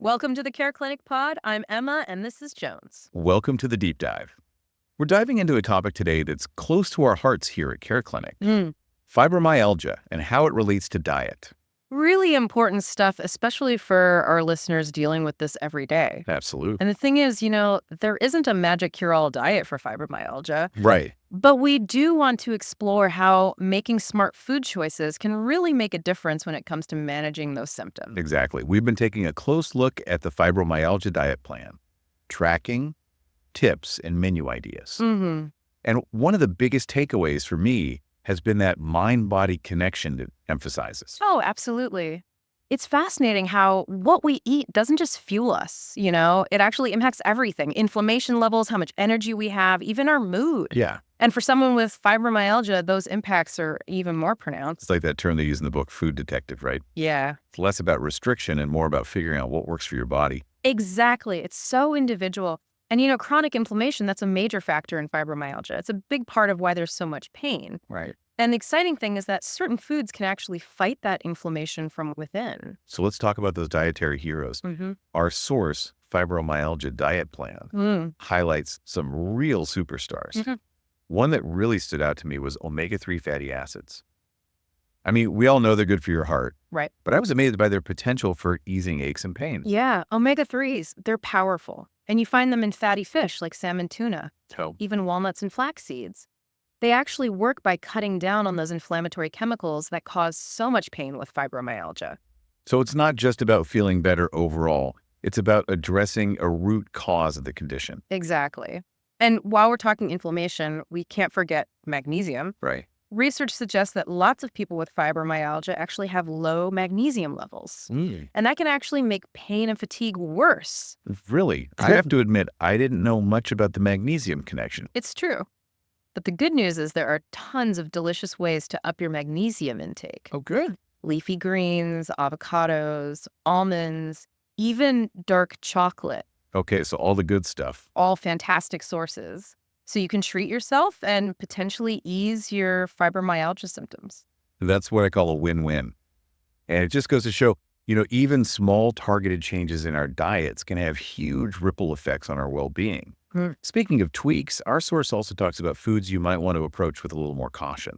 Welcome to the Care Clinic Pod. I'm Emma, and this is Jones. Welcome to the deep dive. We're diving into a topic today that's close to our hearts here at Care Clinic. Fibromyalgia and how it relates to diet. Really important stuff, especially for our listeners dealing with this every day. Absolutely. And the thing is, there isn't a magic cure-all diet for fibromyalgia, Right. but we do want to explore how making smart food choices can really make a difference when it comes to managing those symptoms. Exactly. We've been taking a close look at the fibromyalgia diet plan, tracking, tips, and menu ideas. And one of the biggest takeaways for me has been that mind-body connection it emphasizes. Oh, absolutely. It's fascinating how what we eat doesn't just fuel us, it actually impacts everything. Inflammation levels, how much energy we have, even our mood. Yeah. And for someone with fibromyalgia, those impacts are even more pronounced. It's like that term they use in the book, food detective, right? Yeah. It's less about restriction and more about figuring out what works for your body. Exactly. It's so individual. And, chronic inflammation, that's a major factor in fibromyalgia. It's a big part of why there's so much pain. Right. And the exciting thing is that certain foods can actually fight that inflammation from within. So let's talk about those dietary heroes. Our Source Fibromyalgia diet plan highlights some real superstars. One that really stood out to me was omega-3 fatty acids. I mean, we all know they're good for your heart. Right. But I was amazed by their potential for easing aches and pains. Yeah, omega-3s, they're powerful. And you find them in fatty fish like salmon, tuna, even walnuts and flax seeds. They actually work by cutting down on those inflammatory chemicals that cause so much pain with fibromyalgia. So it's not just about feeling better overall. It's about addressing a root cause of the condition. Exactly. And while we're talking inflammation, we can't forget magnesium. Right. Research suggests that lots of people with fibromyalgia actually have low magnesium levels. And that can actually make pain and fatigue worse. Really? I have to admit, I didn't know much about the magnesium connection. It's true. But the good news is there are tons of delicious ways to up your magnesium intake. Oh, good. Leafy greens, avocados, almonds, even dark chocolate. Okay, so all the good stuff. All fantastic sources. So you can treat yourself and potentially ease your fibromyalgia symptoms. That's what I call a win-win. And it just goes to show, even small targeted changes in our diets can have huge ripple effects on our well-being. Speaking of tweaks, our source also talks about foods you might want to approach with a little more caution.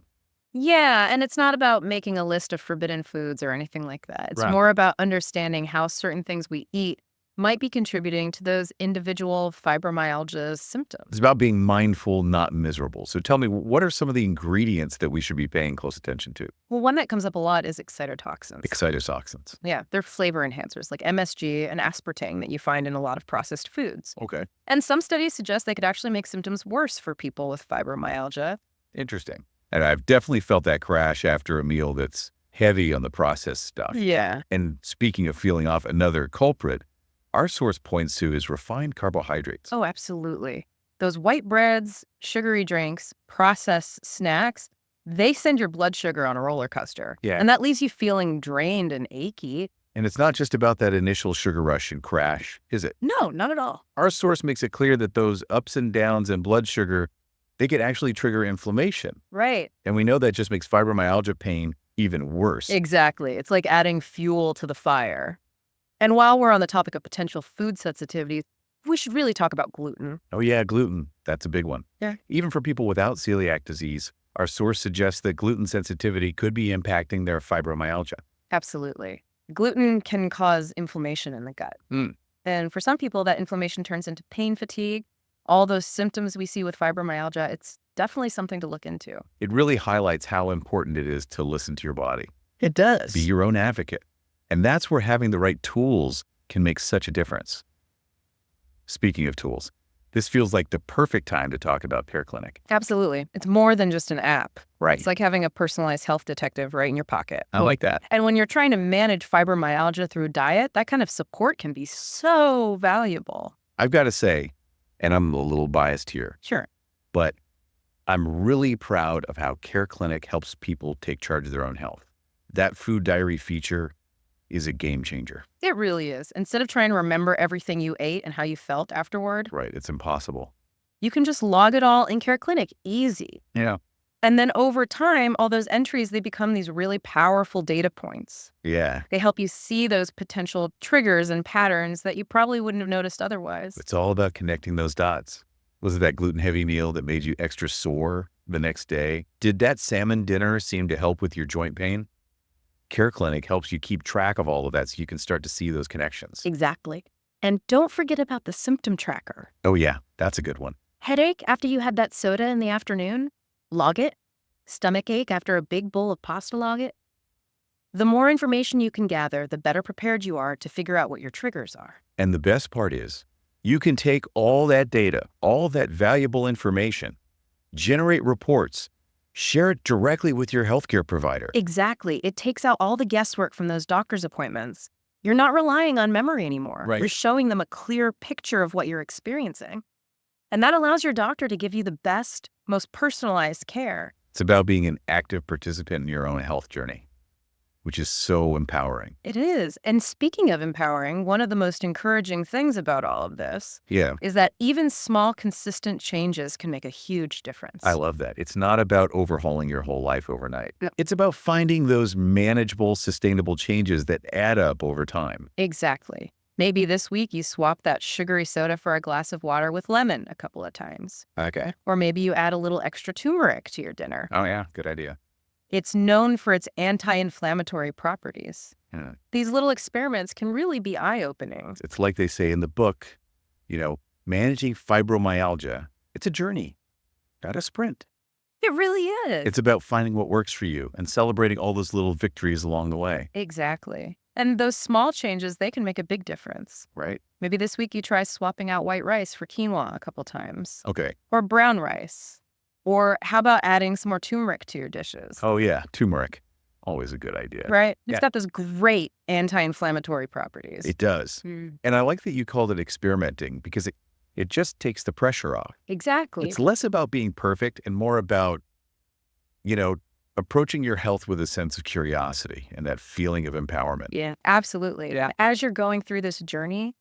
Yeah, and it's not about making a list of forbidden foods or anything like that. It's more about understanding how certain things we eat might be contributing to those individual fibromyalgia symptoms. It's about being mindful, not miserable. So tell me, what are some of the ingredients that we should be paying close attention to? Well, one that comes up a lot is excitotoxins. Excitotoxins. Yeah, they're flavor enhancers like MSG and aspartame that you find in a lot of processed foods. Okay. And some studies suggest they could actually make symptoms worse for people with fibromyalgia. Interesting. And I've definitely felt that crash after a meal that's heavy on the processed stuff. Yeah. And speaking of feeling off, another culprit our source points to is refined carbohydrates. Oh, absolutely. Those white breads, sugary drinks, processed snacks, they send your blood sugar on a roller coaster. Yeah. And that leaves you feeling drained and achy. And it's not just about that initial sugar rush and crash, is it? No, not at all. Our source makes it clear that those ups and downs in blood sugar, they could actually trigger inflammation. Right. And we know that just makes fibromyalgia pain even worse. Exactly. It's like adding fuel to the fire. And while we're on the topic of potential food sensitivities, we should really talk about gluten. Oh yeah, gluten. That's a big one. Yeah. Even for people without celiac disease, our source suggests that gluten sensitivity could be impacting their fibromyalgia. Absolutely. Gluten can cause inflammation in the gut. And for some people, that inflammation turns into pain fatigue. All those symptoms we see with fibromyalgia, it's definitely something to look into. It really highlights how important it is to listen to your body. It does. Be your own advocate. And that's where having the right tools can make such a difference. Speaking of tools, this feels like the perfect time to talk about Pear Clinic. Absolutely. It's more than just an app. Right. It's like having a personalized health detective right in your pocket. I like that. And when you're trying to manage fibromyalgia through diet, that kind of support can be so valuable. I've got to say, and I'm a little biased here, Sure. but I'm really proud of how Care Clinic helps people take charge of their own health. That food diary feature is a game changer. It really is. Instead of trying to remember everything you ate and how you felt afterward, Right. It's impossible. you can just log it all in Care Clinic. Easy. Yeah. And then over time, all those entries, they become these really powerful data points. Yeah. They help you see those potential triggers and patterns that you probably wouldn't have noticed otherwise. It's all about connecting those dots. Was it that gluten-heavy meal that made you extra sore the next day? Did that salmon dinner seem to help with your joint pain? Care Clinic helps you keep track of all of that so you can start to see those connections. Exactly. And don't forget about the symptom tracker. Oh yeah, that's a good one. Headache after you had that soda in the afternoon? Log it. Stomach ache after a big bowl of pasta? Log it. The more information you can gather, the better prepared you are to figure out what your triggers are. And the best part is, you can take all that data, all that valuable information, generate reports, share it directly with your healthcare provider. Exactly. It takes out all the guesswork from those doctor's appointments. You're not relying on memory anymore. Right. You're showing them a clear picture of what you're experiencing. And that allows your doctor to give you the best, most personalized care. It's about being an active participant in your own health journey, which is so empowering. It is. And speaking of empowering, one of the most encouraging things about all of this is that even small, consistent changes can make a huge difference. I love that. It's not about overhauling your whole life overnight. No. It's about finding those manageable, sustainable changes that add up over time. Exactly. Maybe this week you swap that sugary soda for a glass of water with lemon a couple of times. Okay. Or maybe you add a little extra turmeric to your dinner. Oh yeah, good idea. It's known for its anti-inflammatory properties. Yeah. These little experiments can really be eye-opening. It's like they say in the book, managing fibromyalgia, it's a journey, not a sprint. It really is. It's about finding what works for you and celebrating all those little victories along the way. Exactly. And those small changes, they can make a big difference. Right. Maybe this week you try swapping out white rice for quinoa a couple times. Okay. Or brown rice. Or how about adding some more turmeric to your dishes? Oh yeah, turmeric. Always a good idea. Right? It's Yeah. got those great anti-inflammatory properties. It does. Mm. And I like that you called it experimenting because it just takes the pressure off. Exactly. It's less about being perfect and more about, approaching your health with a sense of curiosity and that feeling of empowerment. Yeah, absolutely. Yeah. As you're going through this journey,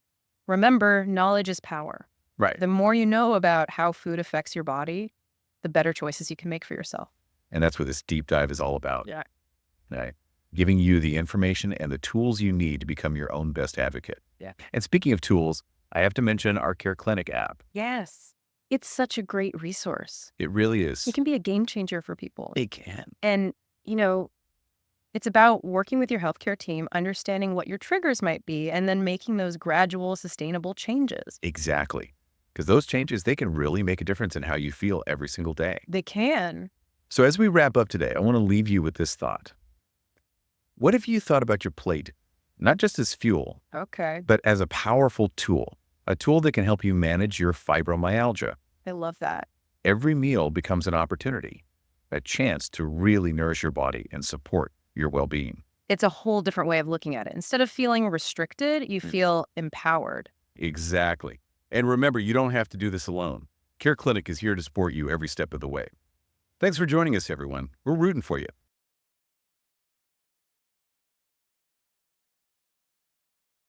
remember, knowledge is power. Right. The more you know about how food affects your body, the better choices you can make for yourself. And that's what this deep dive is all about. Yeah. Right. Giving you the information and the tools you need to become your own best advocate. Yeah. And speaking of tools, I have to mention our Care Clinic app. Yes. It's such a great resource. It really is. It can be a game changer for people. It can. And, it's about working with your healthcare team, understanding what your triggers might be, and then making those gradual, sustainable changes. Exactly. Because those changes, they can really make a difference in how you feel every single day. They can. So as we wrap up today, I want to leave you with this thought. What if you thought about your plate, not just as fuel, Okay. but as a powerful tool, a tool that can help you manage your fibromyalgia? I love that. Every meal becomes an opportunity, a chance to really nourish your body and support your well-being. It's a whole different way of looking at it. Instead of feeling restricted, you feel empowered. Exactly. And remember, you don't have to do this alone. Care Clinic is here to support you every step of the way. Thanks for joining us, everyone. We're rooting for you.